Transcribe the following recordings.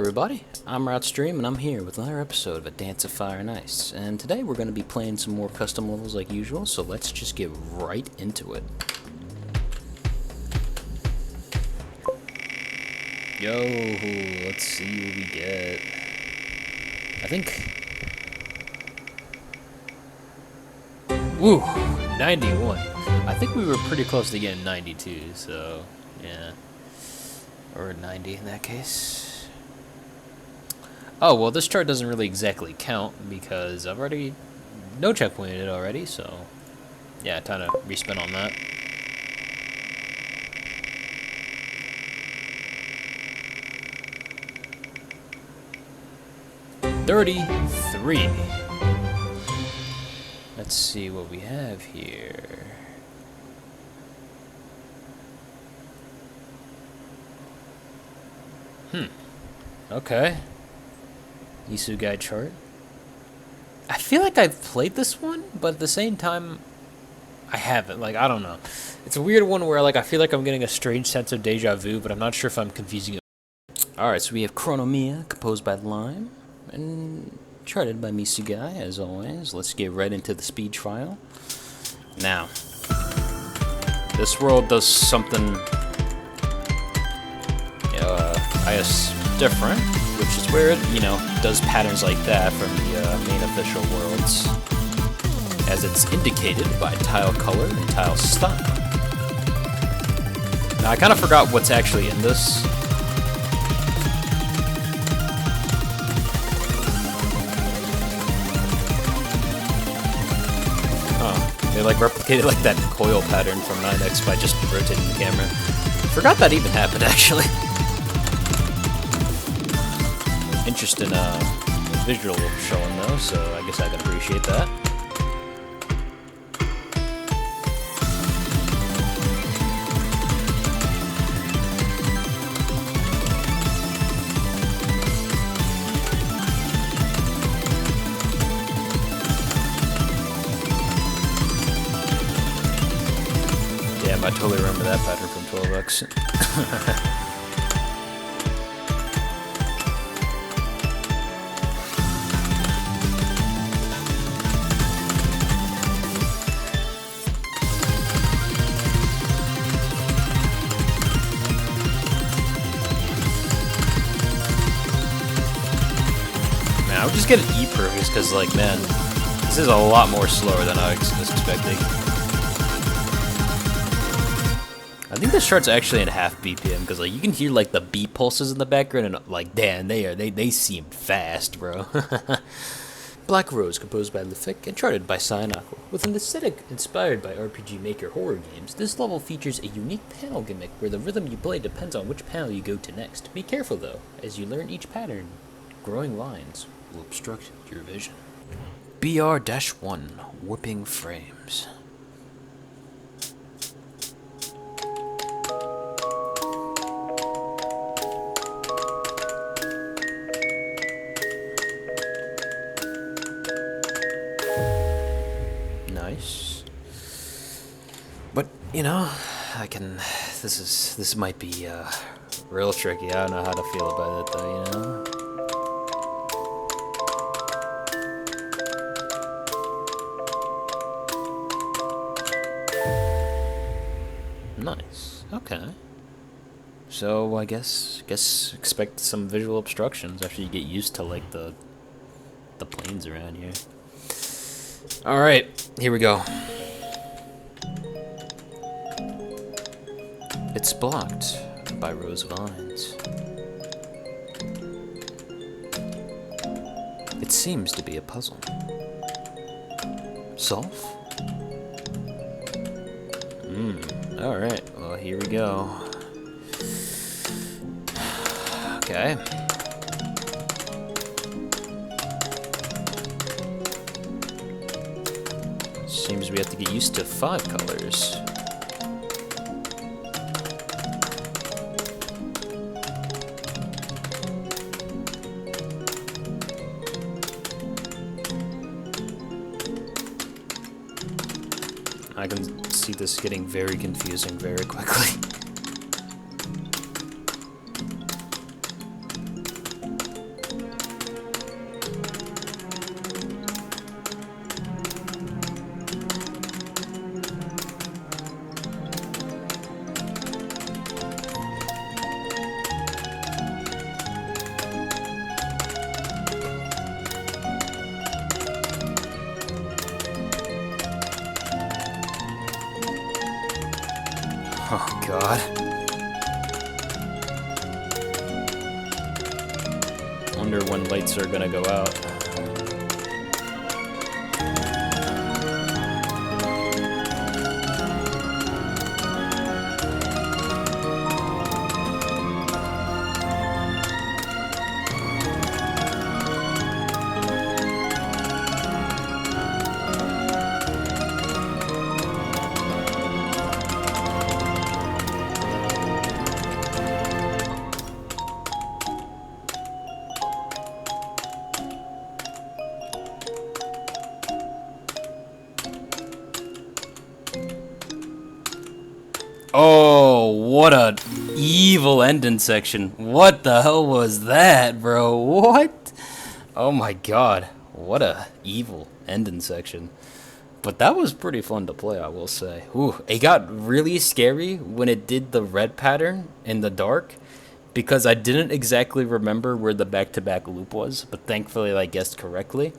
Everybody, I'm Wroughtstream and I'm here with another episode of A Dance of Fire and Ice, and today we're going to be playing some more custom levels like usual, so let's just get right into it. Yo, let's see what we get. I think... Woo! 91. I think we were pretty close to getting 92, so yeah. Or 90 in that case. Oh, well, this chart doesn't really exactly count because I've already no checkpointed it already, so yeah, time to respin on that. $33. Let's see what we have here. Okay. Isugai chart. I feel like I've played this one, but at the same time, I haven't. Like, I don't know. It's a weird one where, like, I feel like I'm getting a strange sense of deja vu, but I'm not sure if I'm confusing it. Alright, so we have Chronomia, composed by Lime, and charted by Misugai, as always. Let's get right into the speed trial. Now, this world does something, I guess, different, which is where it, does patterns like that from the main official worlds, as it's indicated by tile color and tile style. Now, I kind of forgot what's actually in this. Oh, they like replicated like that coil pattern from 9X by just rotating the camera. Forgot that even happened, actually. Interesting visual showing though, so I guess I can appreciate that. Damn, I totally remember that pattern from 12X. I would just get an E-perf just because, like, man, this is a lot more slower than I was expecting. I think this chart's actually in half BPM because, like, you can hear, like, the beat pulses in the background and, like, damn, they seem fast, bro. Black Rose, composed by Lefic and charted by Cyanaqua. With an aesthetic inspired by RPG Maker horror games, this level features a unique panel gimmick where the rhythm you play depends on which panel you go to next. Be careful, though, as you learn each pattern. Growing lines will obstruct your vision. BR-1, Warping Frames. Nice. But, this might be, real tricky. I don't know how to feel about it, though, Nice. Okay. So I guess expect some visual obstructions after you get used to like the planes around here. All right, here we go. It's blocked by Rose Vines. It seems to be a puzzle. Solve? Alright, well, here we go. Okay. Seems we have to get used to 5 colors. I can see this getting very confusing very quickly. god. Wonder when lights are gonna go out. Oh, what a evil ending section. What the hell was that, bro? What? Oh my god. What a evil ending section. But that was pretty fun to play, I will say. Ooh, it got really scary when it did the red pattern in the dark, because I didn't exactly remember where the back-to-back loop was, but thankfully I guessed correctly.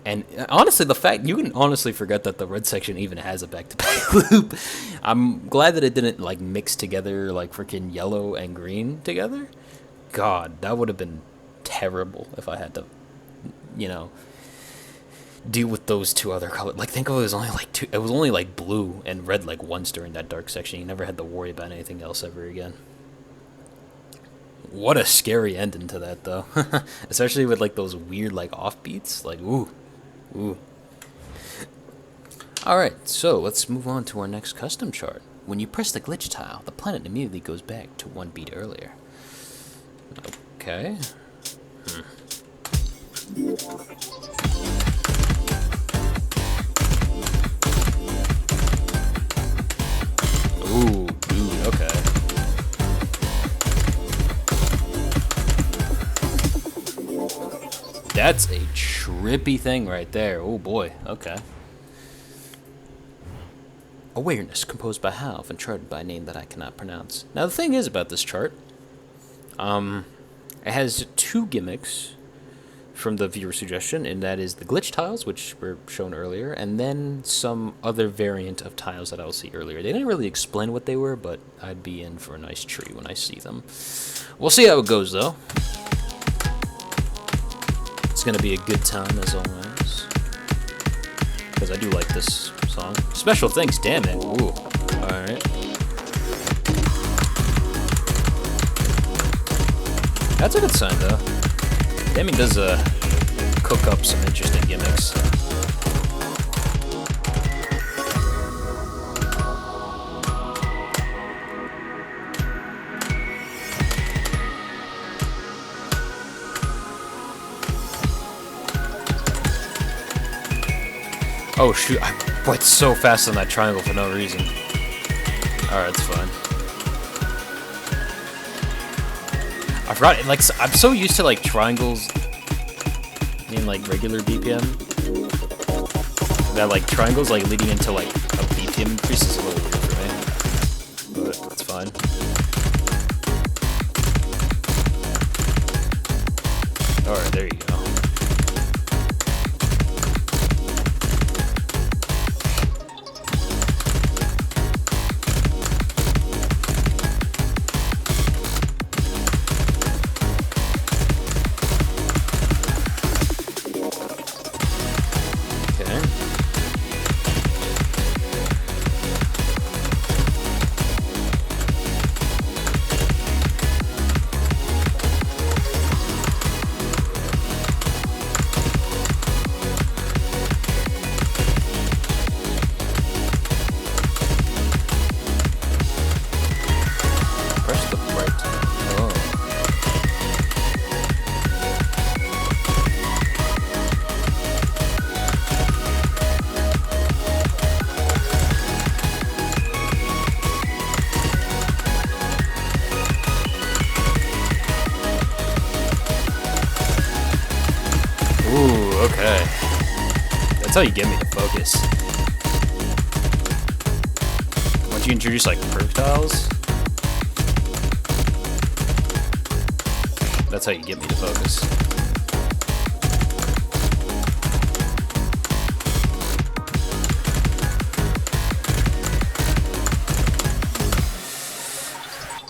And honestly, the fact you can honestly forget that the red section even has a back-to-back loop. I'm glad that it didn't like mix together like freaking yellow and green together. God, that would have been terrible if I had to, you know, deal with those two other colors. Like, think of it was only like two. It was only like blue and red like once during that dark section. You never had to worry about anything else ever again. What a scary ending to that, though. Especially with like those weird like offbeats. Like, ooh. Ooh. Alright, so let's move on to our next custom chart. When you press the glitch tile, the planet immediately goes back to one beat earlier. Okay. Ooh, dude, okay. That's a trippy thing right there. Oh boy, okay. Awareness, composed by Half and charted by a name that I cannot pronounce. Now the thing is about this chart, it has two gimmicks from the viewer suggestion, and that is the glitch tiles, which were shown earlier, and then some other variant of tiles that I'll see earlier. They didn't really explain what they were, but I'd be in for a nice treat when I see them. We'll see how it goes, though. It's gonna be a good time, as always, because I do like this song. Special thanks, damn it. Ooh, alright. That's a good sign, though. Damien does cook up some interesting gimmicks. Oh shoot, I went so fast on that triangle for no reason. Alright, it's fine. I forgot, like, I'm so used to, like, triangles in, like, regular BPM, that, like, triangles, like, leading into, like, a BPM increase is a little weird for me, but it's fine. Alright, there you go. Okay. That's how you get me to focus. Once you introduce, like, projectiles, that's how you get me to focus.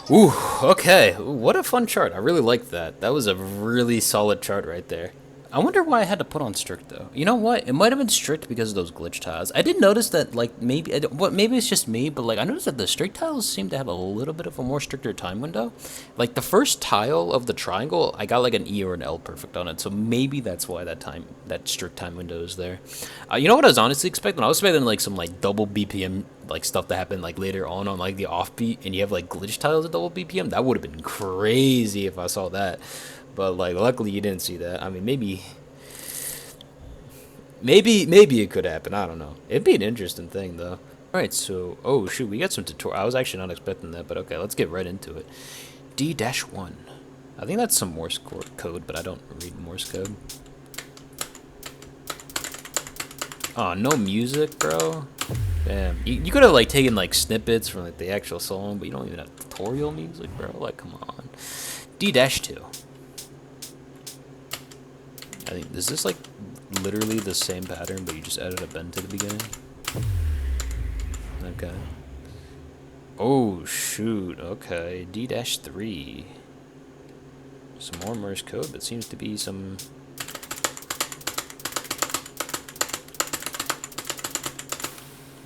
Ooh, okay. Ooh, what a fun chart. I really like that. That was a really solid chart right there. I wonder why I had to put on strict though. You know what? It might have been strict because of those glitch tiles. I did notice that, like, maybe maybe it's just me, but like I noticed that the strict tiles seem to have a little bit of a more stricter time window. Like the first tile of the triangle, I got like an E or an L perfect on it, so maybe that's why that strict time window is there. You know what I was honestly expecting? I was expecting like some like double BPM like stuff to happen like later on like the offbeat, and you have like glitch tiles at double BPM. That would have been crazy if I saw that. But like, luckily you didn't see that. I mean, maybe it could happen. I don't know. It'd be an interesting thing though. All right, so oh shoot, we got some tutorial. I was actually not expecting that, but okay, let's get right into it. D-1. I think that's some Morse code, but I don't read Morse code. Oh, no music, bro. Damn, you could have like taken like snippets from like the actual song, but you don't even have tutorial music, bro. Like, come on. D-2. I think, is this like literally the same pattern, but you just added a bend to the beginning? Okay. Oh, shoot. Okay. D-3. Some more Morse code, but seems to be some...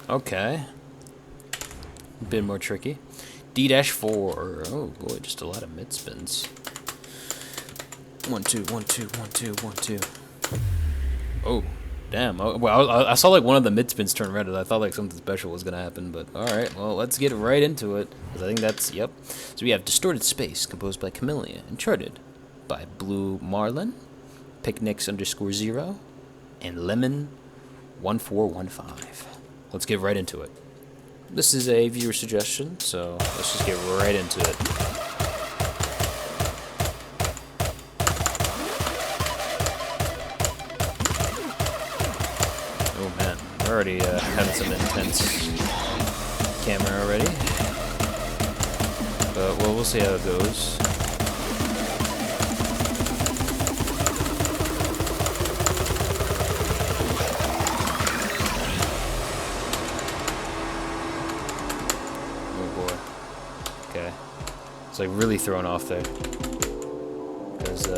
Okay. A bit more tricky. D-4. Oh, boy, just a lot of mid spins. 1, 2, 1, 2, 1, 2, 1, 2. Oh, damn. Oh, well, I saw like one of the mid spins turn red, and I thought like something special was gonna happen. But all right, well, let's get right into it, because I think that's yep. So we have Distorted Space, composed by Camellia, and charted by Blue Marlin, Picnics_0, and Lemon 1415. Let's get right into it. This is a viewer suggestion, so let's just get right into it. Already having some intense camera already, but well, we'll see how it goes. Oh boy. Okay, it's like really thrown off there because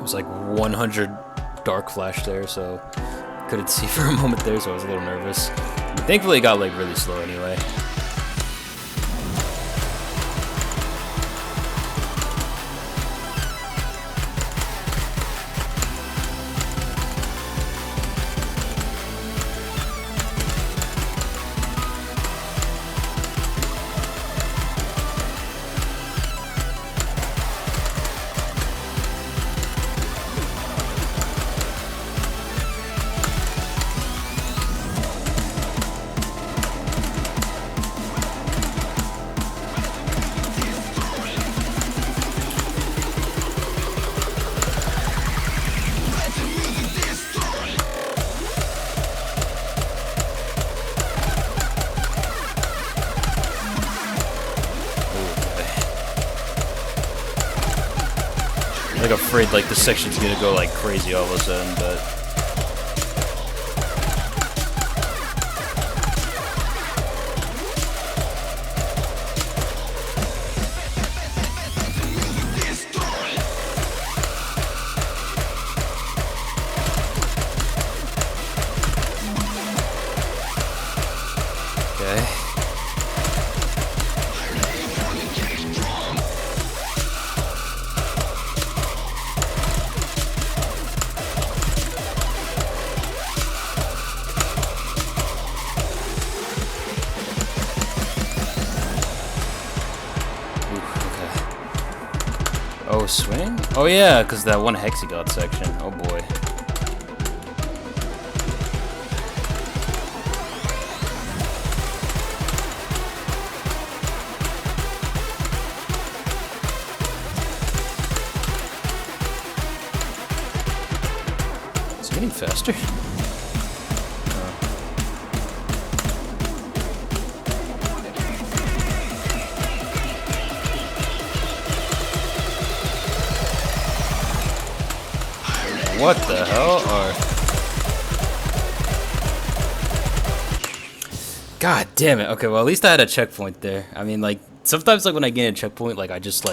was like 100 dark flash there, so couldn't see for a moment there, so I was a little nervous. But thankfully it got like really slow anyway. Like afraid like this section's gonna go like crazy all of a sudden, but okay. Oh, swing? Oh yeah, because that one hexagod section. Oh boy. Is it getting faster? What the hell? Or God damn it. Okay, well, at least I had a checkpoint there. I mean, like, sometimes, like, when I gain a checkpoint, like, I just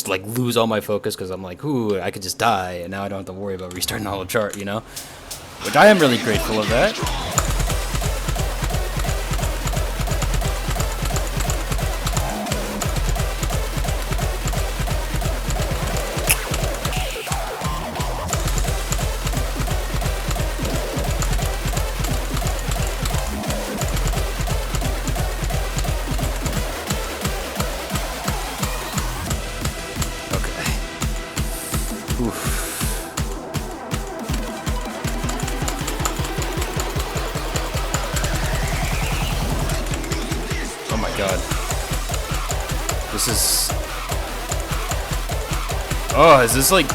lose all my focus because I'm like, ooh, I could just die, and now I don't have to worry about restarting the whole chart, you know? Which I am really grateful of that. God. This is... Oh, is this like...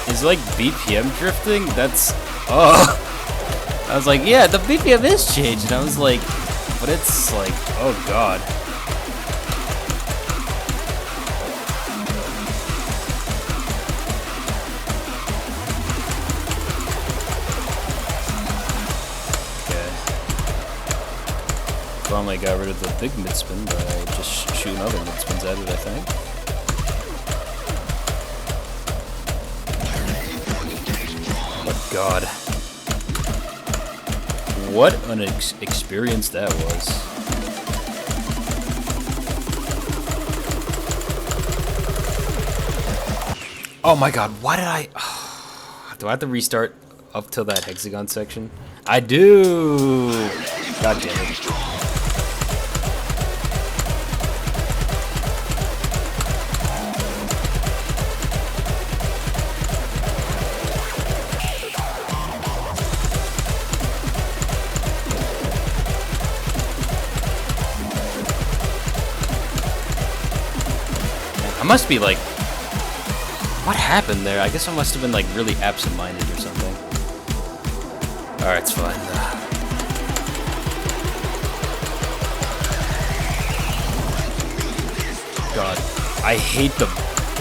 Is it like BPM drifting? That's... Oh! I was like, yeah, the BPM is changed. And I was like... But it's like... Oh, God. Finally got rid of the big mid-spin by just shooting other mid-spins at it, I think. But God. What an experience that was. Oh my God, why did I... Do I have to restart up till that hexagon section? I do! God damn it. I must be like... What happened there? I guess I must have been like really absent-minded or something. Alright, it's fine. God, I hate the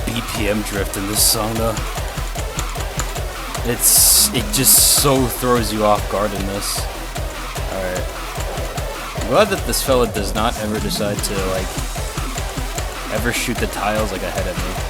BPM drift in this song though. It just so throws you off guard in this. Alright. I'm glad that this fella does not ever decide to like ever shoot the tiles like ahead of me.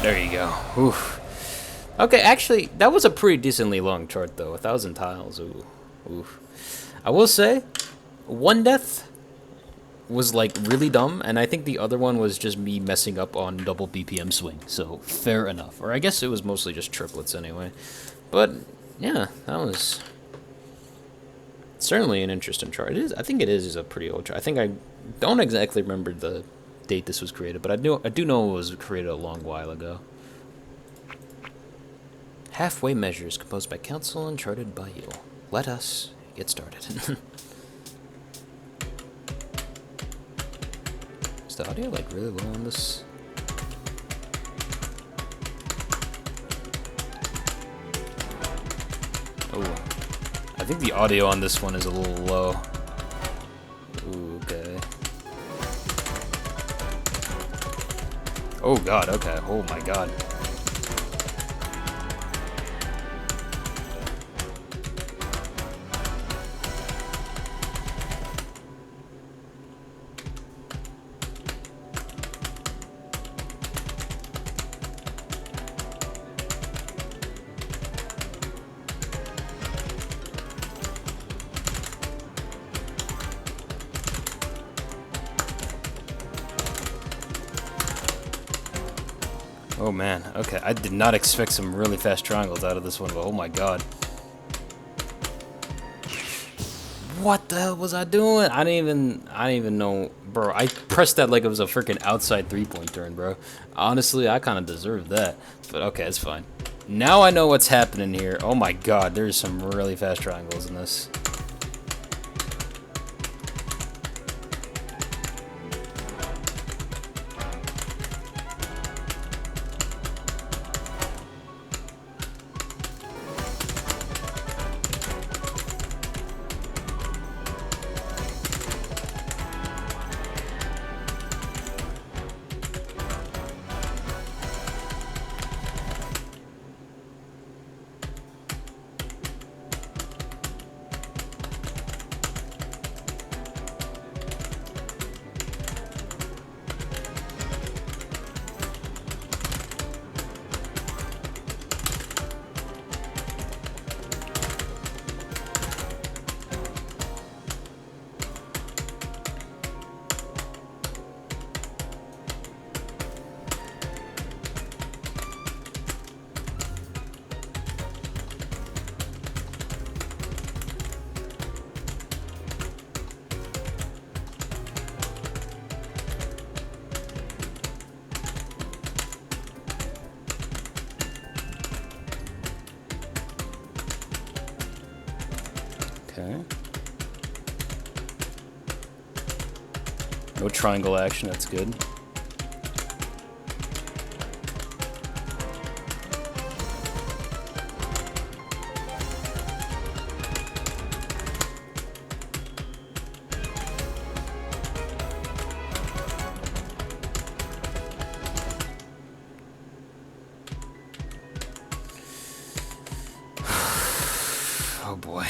There you go. Oof. Okay, actually, that was a pretty decently long chart, though. 1,000 tiles. Ooh. Oof. I will say, one death was, like, really dumb, and I think the other one was just me messing up on double BPM swing. So, fair enough. Or I guess it was mostly just triplets anyway. But, yeah, that was certainly an interesting chart. It is. I think it is a pretty old chart. I think I don't exactly remember the date this was created, but I do know it was created a long while ago. Halfway measures composed by council and charted by you. Let us get started. Is the audio like really low on this? Oh, I think the audio on this one is a little low. Ooh, okay. Oh God, okay. Oh my God. Oh man, okay, I did not expect some really fast triangles out of this one, but oh my God. What the hell was I doing? I didn't even know, bro. I pressed that like it was a freaking outside three-point turn, bro. Honestly, I kind of deserved that, but okay, it's fine. Now I know what's happening here. Oh my god, there's some really fast triangles in this. Okay. No triangle action, that's good. Oh boy.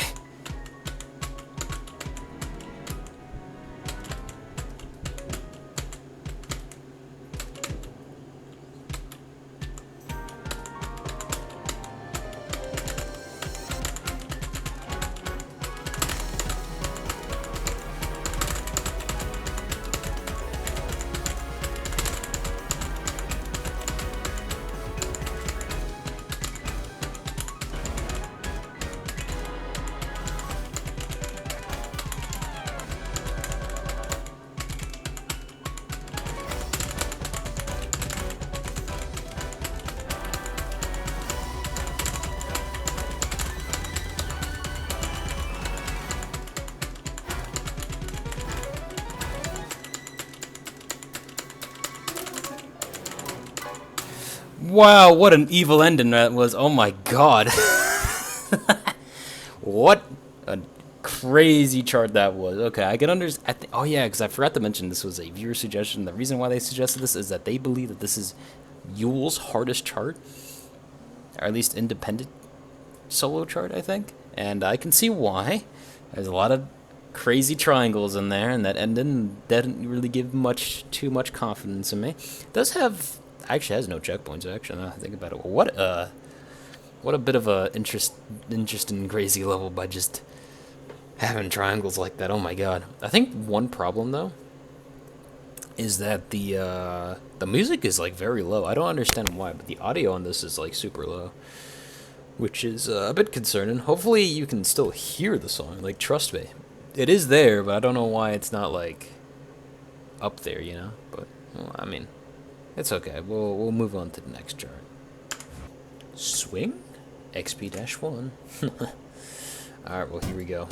Wow, what an evil ending that was. Oh my god. What a crazy chart that was. Okay, I can understand. Oh yeah, because I forgot to mention this was a viewer suggestion. The reason why they suggested this is that they believe that this is Yule's hardest chart. Or at least independent solo chart, I think. And I can see why. There's a lot of crazy triangles in there, and that ending didn't really give too much confidence in me. It does have... actually has no checkpoints, actually, now that I think about it. What a bit of a interesting crazy level by just having triangles like that. Oh my god. I think one problem though is that the music is like very low. I don't understand why, but the audio on this is like super low, which is a bit concerning. Hopefully you can still hear the song. Like, trust me, it is there, but I don't know why it's not like up there, you know. But well, I mean, it's okay. We'll move on to the next chart. Swing XP-1. All right, well, here we go.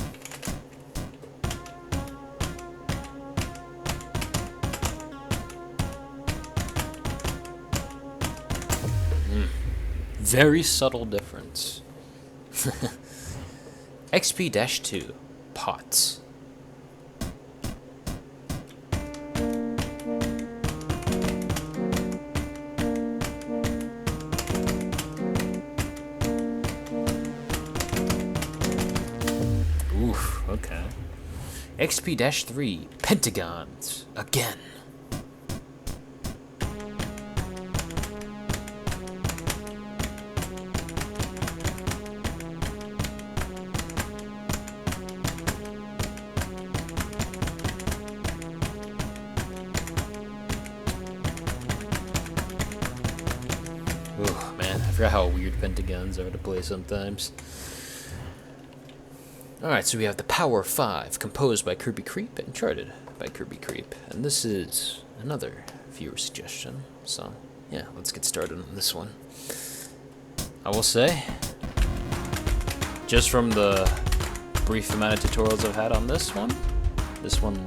Very subtle difference. XP-2 pots. Oof, okay. XP-3 pentagons again. Oh man, I forgot how weird pentagons are to play sometimes. Alright, so we have the Power 5, composed by Kirby Creep and charted by Kirby Creep. And this is another viewer suggestion. So, yeah, let's get started on this one. I will say, just from the brief amount of tutorials I've had on this one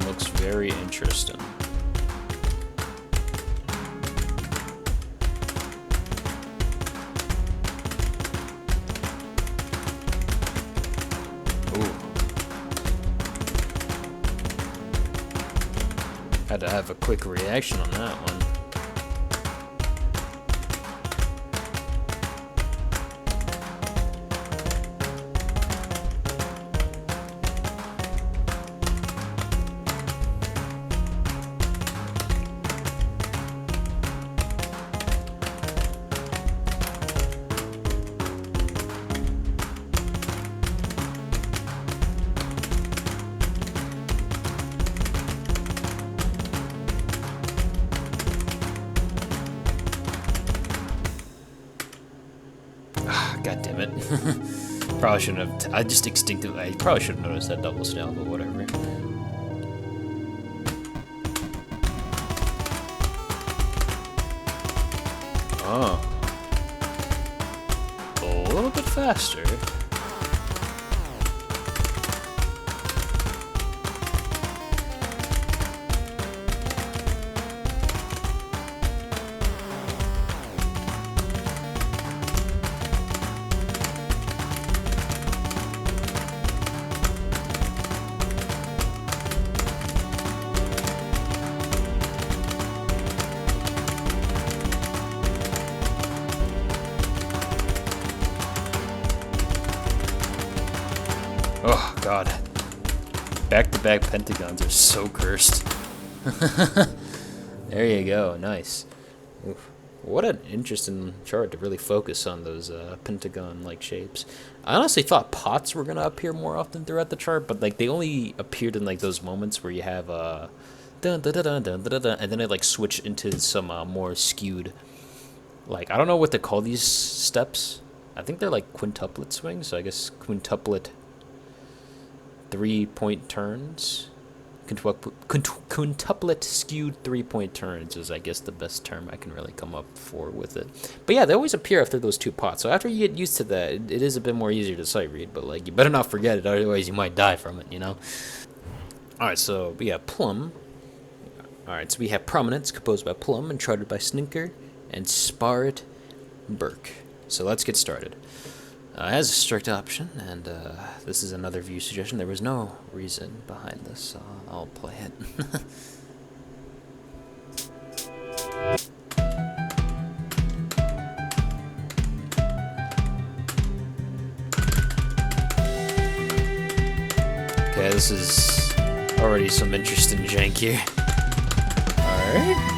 looks very interesting. Ooh. Had to have a quick reaction on that one. God damn it. Probably shouldn't have. I just instinctively. I probably should have noticed that double snail, but whatever. Oh. A little bit faster. Oh, God. Back-to-back pentagons are so cursed. There you go. Nice. Oof. What an interesting chart to really focus on those pentagon-like shapes. I honestly thought pots were going to appear more often throughout the chart, but like they only appeared in like those moments where you have dun, dun, dun, dun, dun, dun, dun, and then it like switch into some more skewed. Like, I don't know what to call these steps. I think they're like quintuplet swings, so I guess quintuplet 3-point turns. Quintuplet skewed 3-point turns is, I guess, the best term I can really come up for with it. But yeah, they always appear after those two pots. So after you get used to that, it is a bit more easier to sight read. But like, you better not forget it, otherwise you might die from it, you know? Alright, so we have Plum. Alright, so we have Prominence, composed by Plum and charted by Sninker and Sparret Burke. So let's get started. It has a strict option, and this is another view suggestion. There was no reason behind this, so I'll play it. Okay, this is already some interesting jank here. Alright.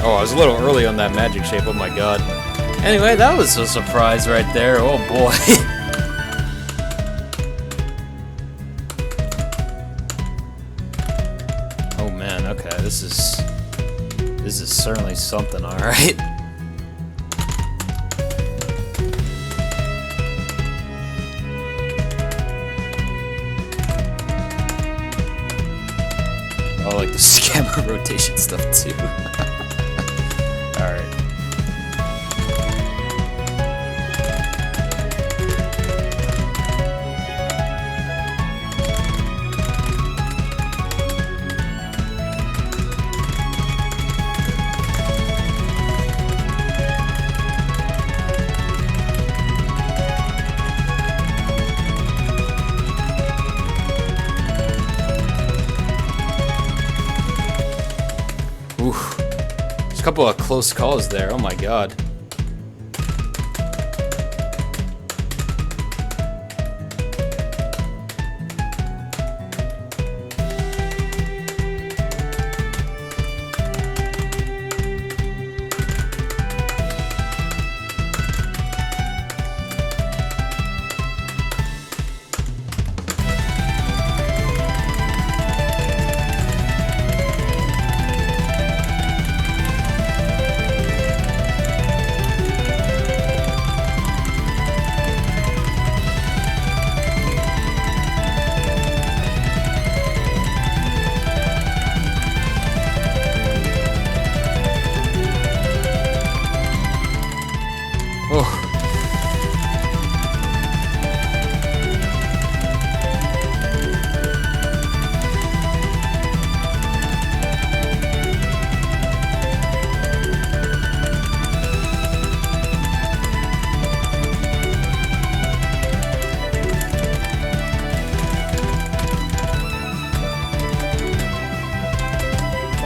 Oh, I was a little early on that magic shape, oh my god. Anyway, that was a surprise right there, oh boy. Oh man, okay, this is certainly something, alright. I like the scammer rotation stuff too. Alright. Oof. There's a couple of close calls there, oh my god.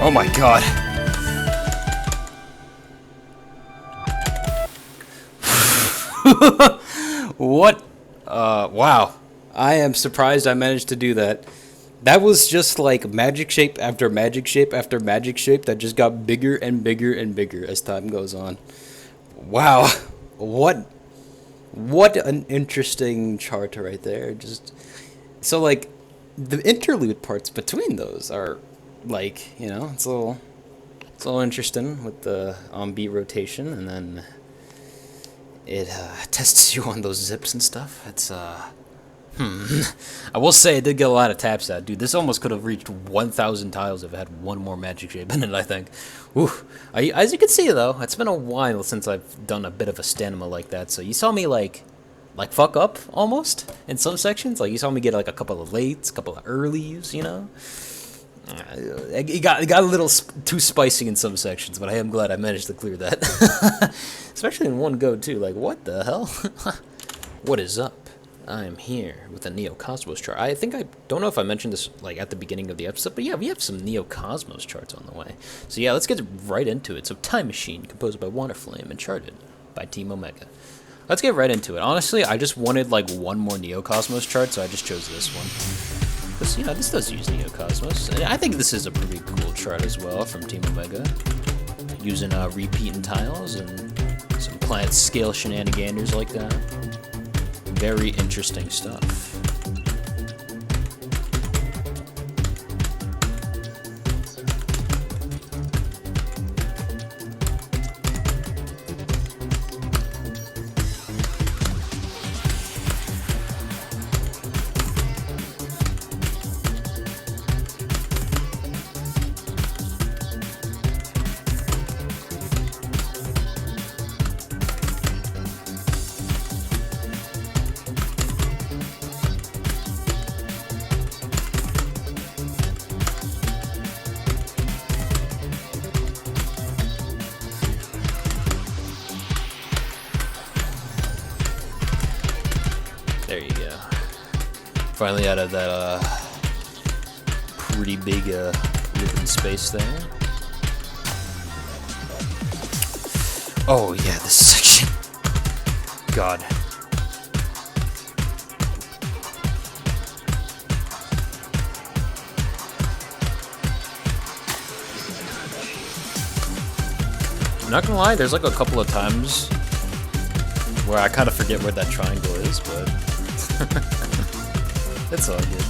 Oh my god. What? Wow. I am surprised I managed to do that. That was just like magic shape after magic shape after magic shape that just got bigger and bigger and bigger as time goes on. Wow. What an interesting chart right there. Just so like the interlude parts between those are like, it's a little interesting with the on beat rotation, and then it tests you on those zips and stuff. It's I will say it did get a lot of taps out, dude. This almost could have reached 1,000 tiles if it had one more magic shape in it, I think. Woo. As you can see, though, it's been a while since I've done a bit of a stamina like that, so you saw me, like fuck up, almost, in some sections. Like, you saw me get, like, a couple of lates, a couple of earlies, It got a little too spicy in some sections, but I am glad I managed to clear that. Especially in one go, too. Like, what the hell? What is up? I am here with a Neo Cosmos chart. I don't know if I mentioned this like at the beginning of the episode, but yeah, we have some Neo Cosmos charts on the way. So yeah, let's get right into it. So Time Machine, composed by Waterflame and charted by Team Omega. Let's get right into it. Honestly, I just wanted like one more Neo Cosmos chart, so I just chose this one. Because, this does use Neo Cosmos. And I think this is a pretty cool chart as well from Team Omega. Using repeating tiles and some planet scale shenanigans like that. Very interesting stuff. There you go. Finally out of that pretty big living space there. Oh yeah, this section. God. I'm not gonna lie, there's like a couple of times where I kind of forget where that triangle is, but it's all good.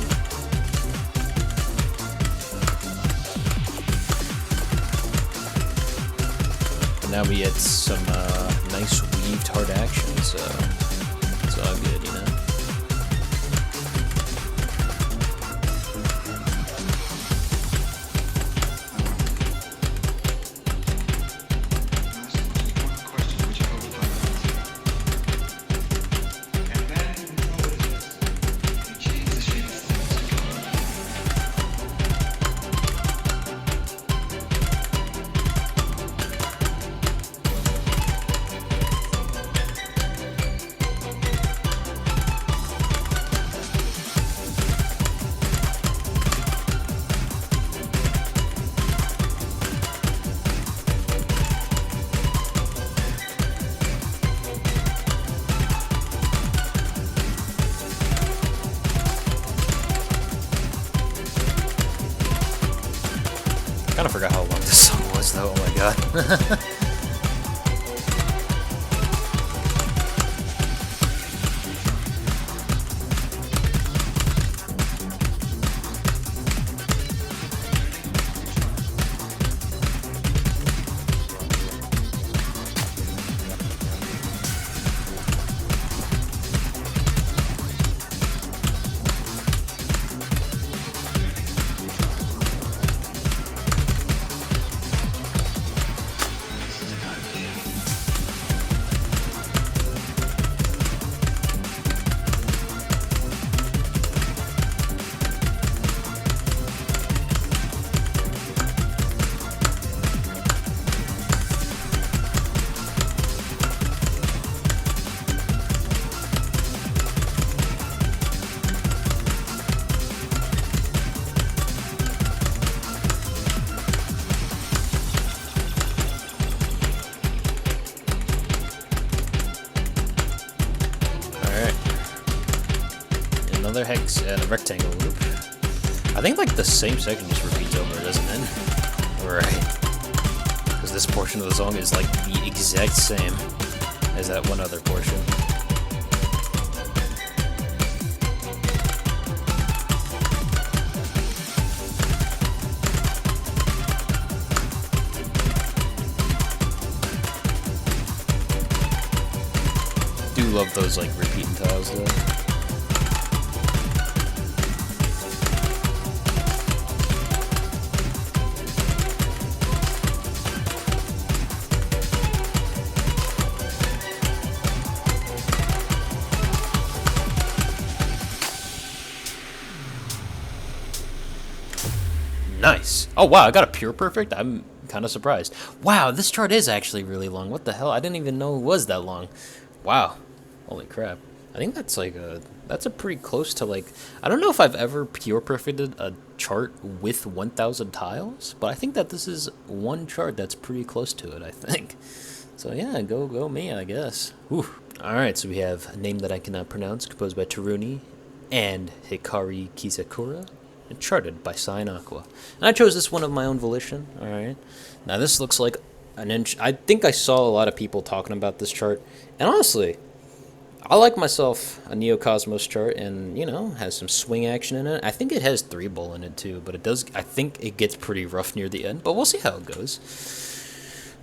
But now we get some nice weaved hard action, so it's all good, I kind of forgot how long this song was, though. Oh my god. another hex and a rectangle loop. I think like the same section just repeats over, doesn't it? Right. Because this portion of the song is like the exact same as that one other portion. Do love those like repeating tiles though. Nice. Oh wow, I got a pure perfect. I'm kind of surprised. Wow, this chart is actually really long. What the hell? I didn't even know it was that long. Wow. Holy crap. I think that's like that's a pretty close to like, I don't know if I've ever pure perfected a chart with 1,000 tiles, but I think that this is one chart that's pretty close to it, I think. So yeah, go me, I guess. Whew. Alright, so we have a name that I cannot pronounce, composed by Teruni and Hikari Kizakura, and charted by Cyan Aqua. And I chose this one of my own volition, alright. Now this looks like an inch. I think I saw a lot of people talking about this chart, and honestly, I like myself a Neocosmos chart, and, you know, has some swing action in it. I think it has 3-bull in it, too, but it does, I think it gets pretty rough near the end, but we'll see how it goes.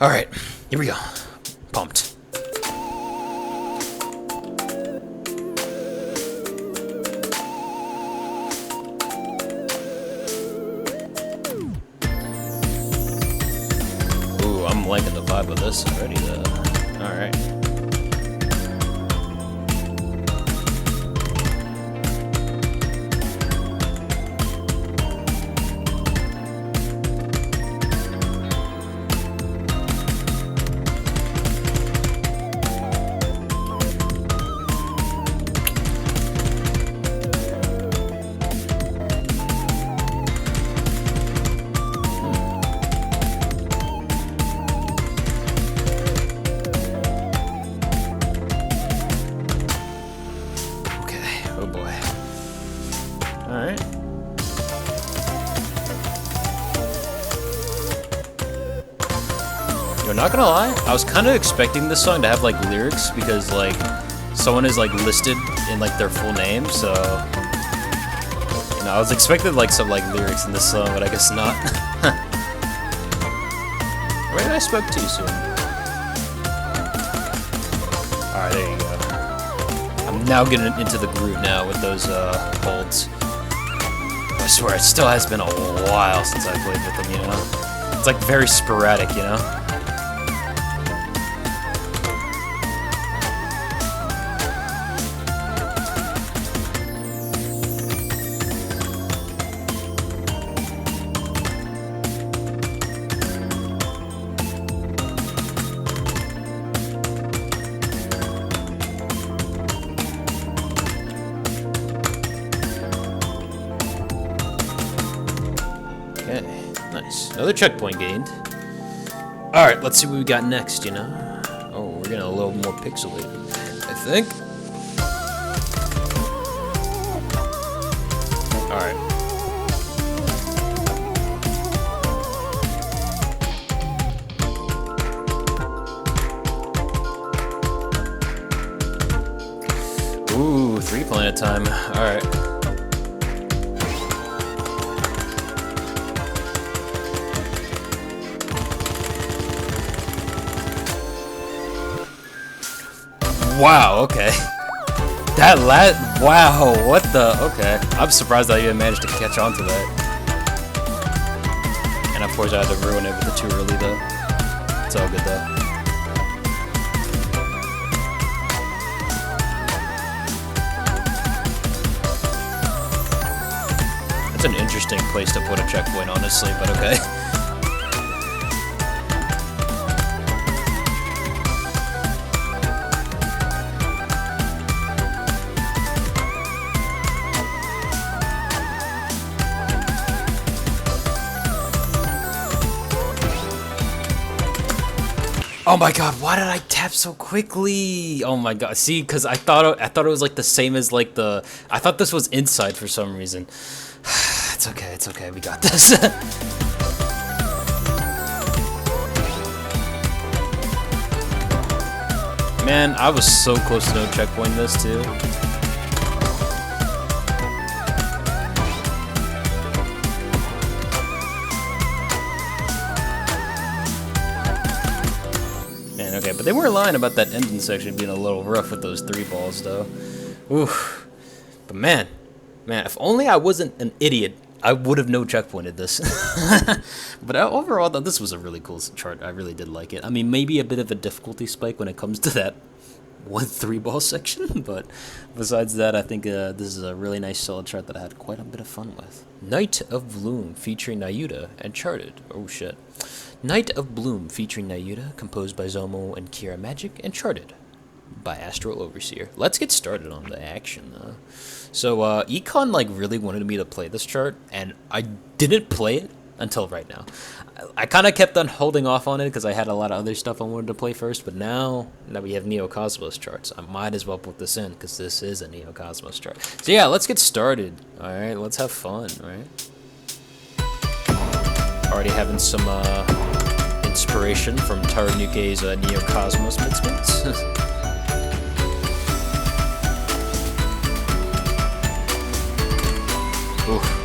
Alright, here we go. Pumped. Ooh, I'm liking the vibe of this already, though. Alright. Alright. Yo, not gonna lie, I was kind of expecting this song to have like lyrics because like someone is like listed in like their full name, so you know, I was expecting like some like lyrics in this song, but I guess not. Maybe I spoke too soon. Alright, there you go. I'm now getting into the groove now with those holds. I swear, it still has been a while since I played with them, you know? It's like very sporadic, you know? Okay, nice. Another checkpoint gained. Alright, let's see what we got next, you know? Oh, we're getting a little more pixelated, I think. Alright. Ooh, 3-planet time. Alright. Wow, okay. Wow, what the, okay. I'm surprised I even managed to catch on to that. And of course I had to ruin it with it too early though. It's all good though. It's an interesting place to put a checkpoint, honestly, but okay. Oh my god, why did I tap so quickly? Oh my god, see, because I thought it was like the same as like the... I thought this was inside for some reason. It's okay, we got this. Man, I was so close to no checkpoint this too. Okay, but they weren't lying about that ending section being a little rough with those 3 balls, though. Oof. But man, if only I wasn't an idiot, I would have no checkpointed this. But overall, though, this was a really cool chart. I really did like it. I mean, maybe a bit of a difficulty spike when it comes to that 1 3-ball section, but besides that, I think this is a really nice solid chart that I had quite a bit of fun with. Night of Bloom featuring Nayuta and charted. Oh shit. Night of Bloom featuring Nayuta, composed by Zomo and Kira Magic, and charted by Astral Overseer. Let's get started on the action, though. So, Econ, like, really wanted me to play this chart, and I didn't play it until right now. I kind of kept on holding off on it because I had a lot of other stuff I wanted to play first, but now that we have Neo Cosmos charts, I might as well put this in because this is a Neo Cosmos chart. So yeah, let's get started. Alright, let's have fun, right? Already having some inspiration from Tarunuke's Neo Cosmos mixments. Oof.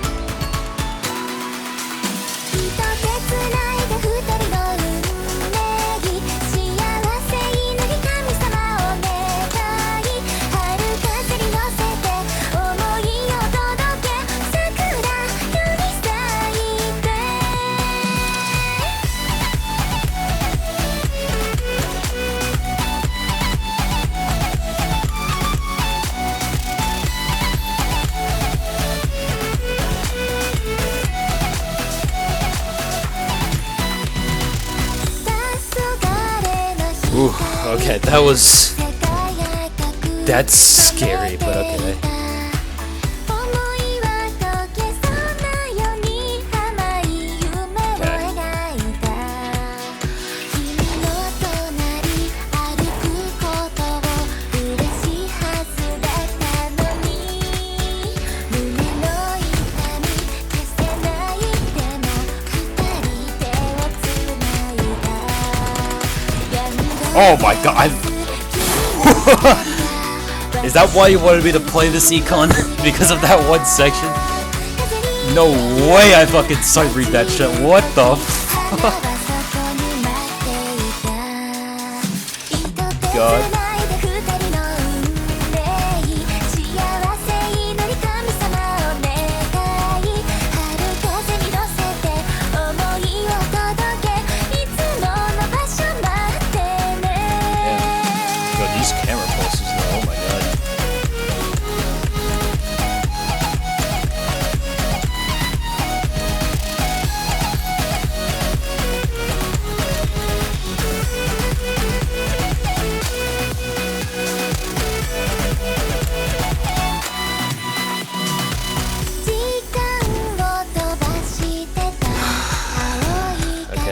Ooh, okay, that's scary, but okay. Oh my god! Is that why you wanted me to play this Econ? Because of that one section? No way I fucking sight read that shit. What the fuck? God.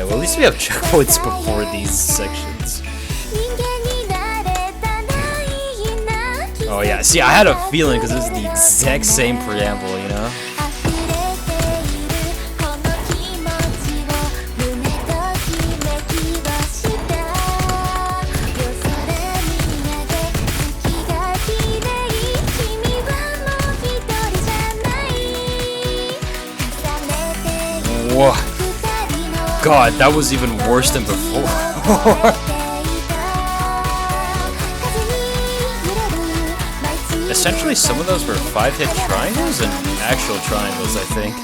Well, at least we have checkpoints before these sections. Oh yeah, see, I had a feeling because this is the exact same preamble, you know? Whoa. God, that was even worse than before. Essentially, some of those were 5-hit triangles and actual triangles, I think.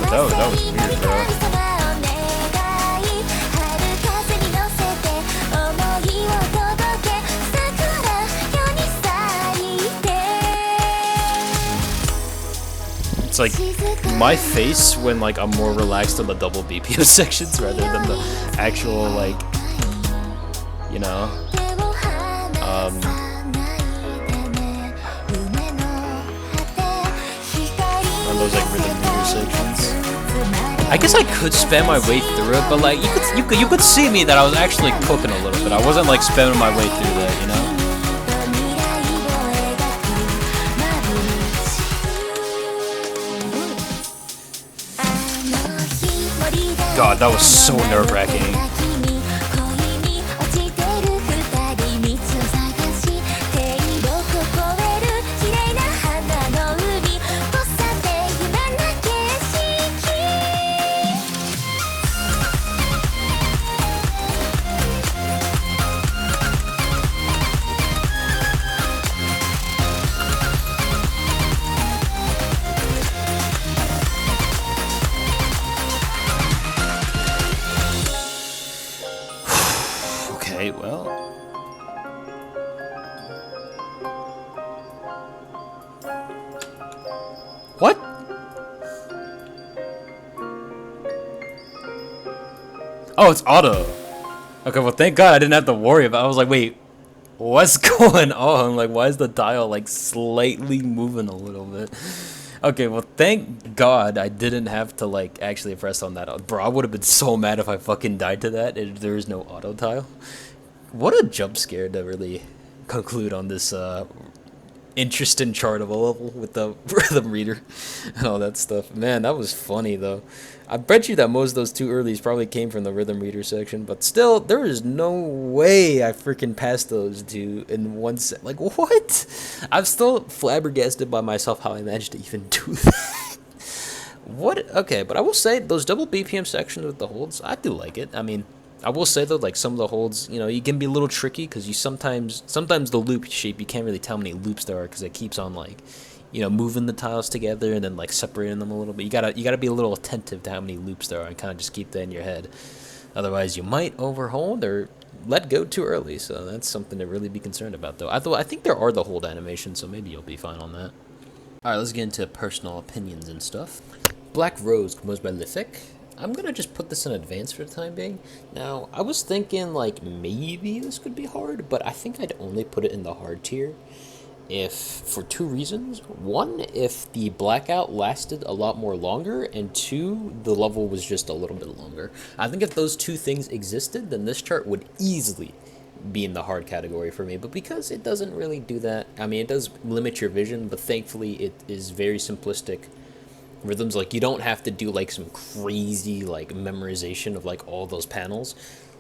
But that was weird, bro. It's like my face when like I'm more relaxed on the double BPM sections rather than the actual like, you know, on those like rhythm meter sections. I guess I could spam my way through it, but like you could see me that I was actually cooking a little bit. I wasn't like spamming my way through that, you know? God, that was so nerve-wracking. Okay, well. What? Oh, it's auto. Okay, well, thank God I didn't have to worry about it. I was like, wait, what's going on? Like, why is the dial, like, slightly moving a little bit? Okay, well, thank God I didn't have to, like, actually press on that. Bro, I would have been so mad if I fucking died to that if there was no auto tile. What a jump scare to really conclude on this interesting chartable level with the rhythm reader and all that stuff. Man, that was funny though. I bet you that most of those two earlies probably came from the rhythm reader section, but still, there is no way I freaking passed those two in one set. Like, what? I'm still flabbergasted by myself how I managed to even do that. What? Okay, but I will say those double BPM sections with the holds, I do like it. I mean, I will say though, like some of the holds, you know, you can be a little tricky because you sometimes the loop shape, you can't really tell how many loops there are because it keeps on like, you know, moving the tiles together and then like separating them a little bit. You gotta be a little attentive to how many loops there are and kind of just keep that in your head. Otherwise, you might overhold or let go too early. So that's something to really be concerned about though. I think there are the hold animations, so maybe you'll be fine on that. All right, let's get into personal opinions and stuff. Black Rose, composed by Lithic. I'm gonna just put this in advance for the time being. Now, I was thinking like maybe this could be hard, but I think I'd only put it in the hard tier if for two reasons. One, if the blackout lasted a lot more longer, and two, the level was just a little bit longer. I think if those two things existed, then this chart would easily be in the hard category for me, but because it doesn't really do that, I mean, it does limit your vision, but thankfully it is very simplistic rhythms. Like, you don't have to do like some crazy like memorization of like all those panels.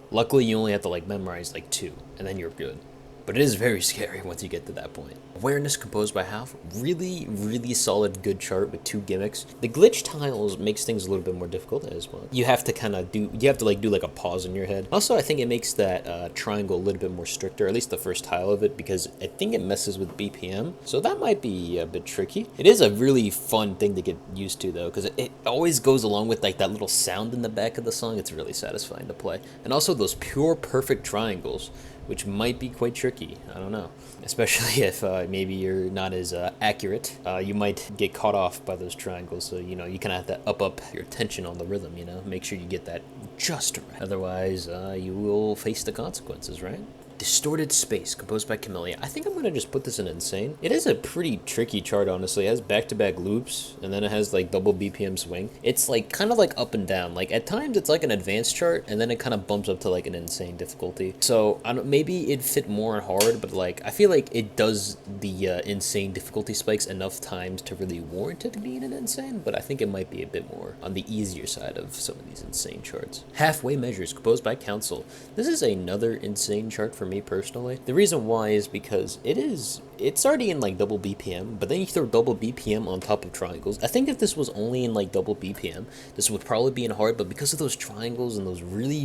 Luckily, you only have to like memorize like 2 and then you're good. But it is very scary once you get to that point. Awareness, composed by Half. Really, really solid, good chart with 2 gimmicks. The glitch tiles makes things a little bit more difficult as well. You have to kind of do like a pause in your head. Also, I think it makes that triangle a little bit more stricter, at least the first tile of it, because I think it messes with BPM. So that might be a bit tricky. It is a really fun thing to get used to though, because it always goes along with like that little sound in the back of the song. It's really satisfying to play. And also those pure perfect triangles, which might be quite tricky. I don't know. Especially if maybe you're not as accurate. You might get caught off by those triangles, so, you know, you kind of have to up your tension on the rhythm, you know? Make sure you get that just right. Otherwise, you will face the consequences, right? Distorted Space, composed by Camellia. I think I'm going to just put this in Insane. It is a pretty tricky chart, honestly. It has back-to-back loops, and then it has, like, double BPM swing. It's, like, kind of, like, up and down. Like, at times, it's, like, an advanced chart, and then it kind of bumps up to, like, an Insane difficulty. So, I don't, maybe it'd fit more on hard, but, like, I feel like it does the Insane difficulty spikes enough times to really warrant it being an Insane, but I think it might be a bit more on the easier side of some of these Insane charts. Halfway Measures, composed by Council. This is another Insane chart for me personally. The reason why is because it's already in like double BPM, but then you throw double BPM on top of triangles. I think if this was only in like double BPM, this would probably be in hard, but because of those triangles and those really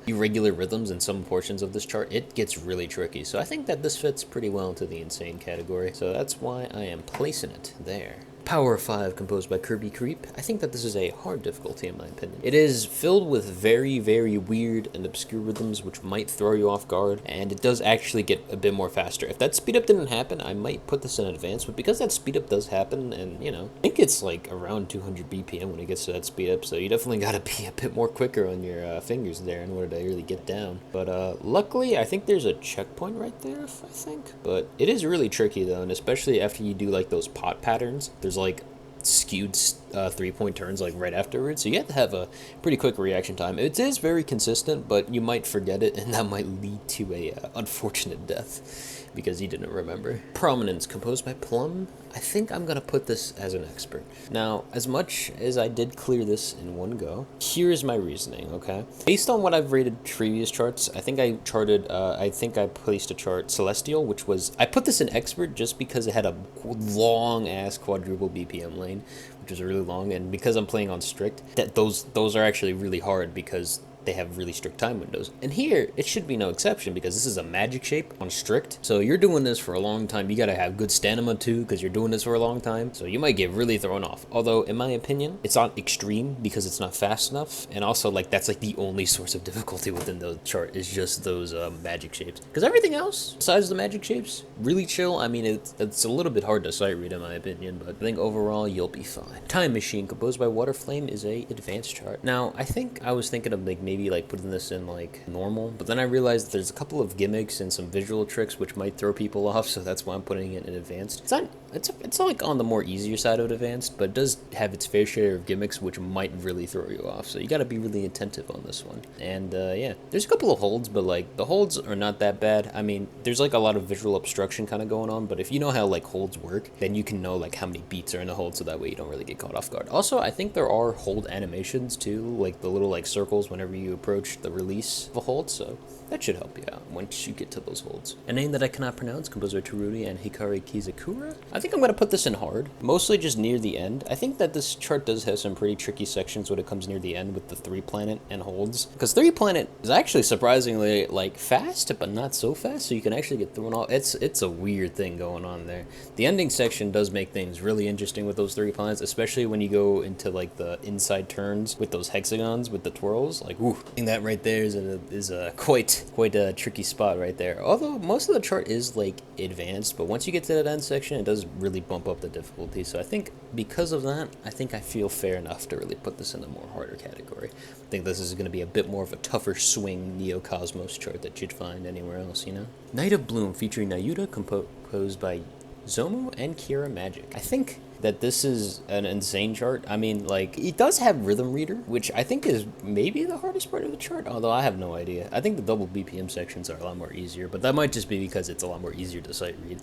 irregular rhythms in some portions of this chart, it gets really tricky. So I think that this fits pretty well into the Insane category, so that's why I am placing it there. Power 5, composed by Kirby Creep. I think that this is a hard difficulty in my opinion. It is filled with very weird and obscure rhythms which might throw you off guard, and it does actually get a bit more faster. If that speed up didn't happen, I might put this in advance, but because that speed up does happen, and you know, I think it's like around 200 BPM when it gets to that speed up, so you definitely gotta be a bit more quicker on your fingers there in order to really get down. But luckily, I think there's a checkpoint right there, I think. But it is really tricky though, and especially after you do like those pot patterns, there's like skewed 3-point turns like right afterwards, so you have to have a pretty quick reaction time. It is very consistent, but you might forget it, and that might lead to a unfortunate death because you didn't remember. Prominence, composed by Plum. I think I'm gonna put this as an expert. Now, as much as I did clear this in one go, here's my reasoning, okay? Based on what I've rated previous charts, I think I placed a chart Celestial, which was, I put this in expert just because it had a long-ass quadruple BPM lane, which was really long, and because I'm playing on strict, those are actually really hard because they have really strict time windows. And here, it should be no exception because this is a magic shape on strict. So you're doing this for a long time. You gotta have good stamina too because you're doing this for a long time. So you might get really thrown off. Although, in my opinion, it's not extreme because it's not fast enough. And also, like, that's like the only source of difficulty within the chart is just those magic shapes. Because everything else, besides the magic shapes, really chill. I mean, it's a little bit hard to sight read in my opinion, but I think overall you'll be fine. Time Machine, composed by Waterflame, is a advanced chart. Now, I think I was thinking of like maybe like putting this in like normal, but then I realized that there's a couple of gimmicks and some visual tricks which might throw people off, so that's why I'm putting it in advanced. It's like on the more easier side of advanced, but it does have its fair share of gimmicks which might really throw you off, so you got to be really attentive on this one. And yeah, there's a couple of holds, but like the holds are not that bad. I mean, there's like a lot of visual obstruction kind of going on, but if you know how like holds work, then you can know like how many beats are in a hold, so that way you don't really get caught off guard. Also, I think there are hold animations too, like the little like circles whenever you approach the release of a hold, so that should help you out once you get to those holds. A name that I cannot pronounce, composed by Teruti and Hikari Kizakura. I think I'm going to put this in hard, mostly just near the end. I think that this chart does have some pretty tricky sections when it comes near the end with the 3-planet and holds. Because 3-planet is actually surprisingly like fast, but not so fast, so you can actually get thrown off. It's a weird thing going on there. The ending section does make things really interesting with those 3 planets, especially when you go into like the inside turns with those hexagons with the twirls. Like, ooh, I think that right there is a quite a tricky spot right there. Although most of the chart is like advanced, but once you get to that end section, it does really bump up the difficulty. So I think because of that, I think I feel fair enough to really put this in a more harder category. I think this is going to be a bit more of a tougher swing Neo Cosmos chart that you'd find anywhere else, you know? Night of Bloom, featuring Nayuta, composed by Zomu and Kira Magic. I think that this is an insane chart. I mean, like, it does have Rhythm Reader, which I think is maybe the hardest part of the chart, although I have no idea. I think the double BPM sections are a lot more easier, but that might just be because it's a lot more easier to sight read.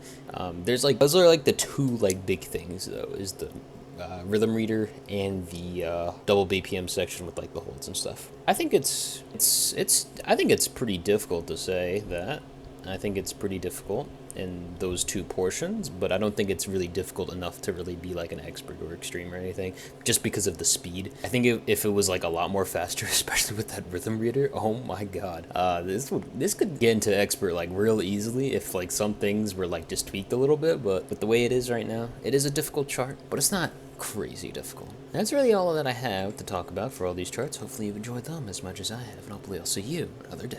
There's like, those are like the two like big things though, is the Rhythm Reader and the double BPM section with like the holds and stuff. I think it's pretty difficult to say that. I think it's pretty difficult in those two portions, but I don't think it's really difficult enough to really be like an expert or extreme or anything, just because of the speed. I think if it was like a lot more faster, especially with that Rhythm Reader, oh my god, this could get into expert like real easily if like some things were like just tweaked a little bit, but with the way it is right now, it is a difficult chart, but it's not crazy difficult. That's really all that I have to talk about for all these charts. Hopefully you've enjoyed them as much as I have, and hopefully I'll see you another day.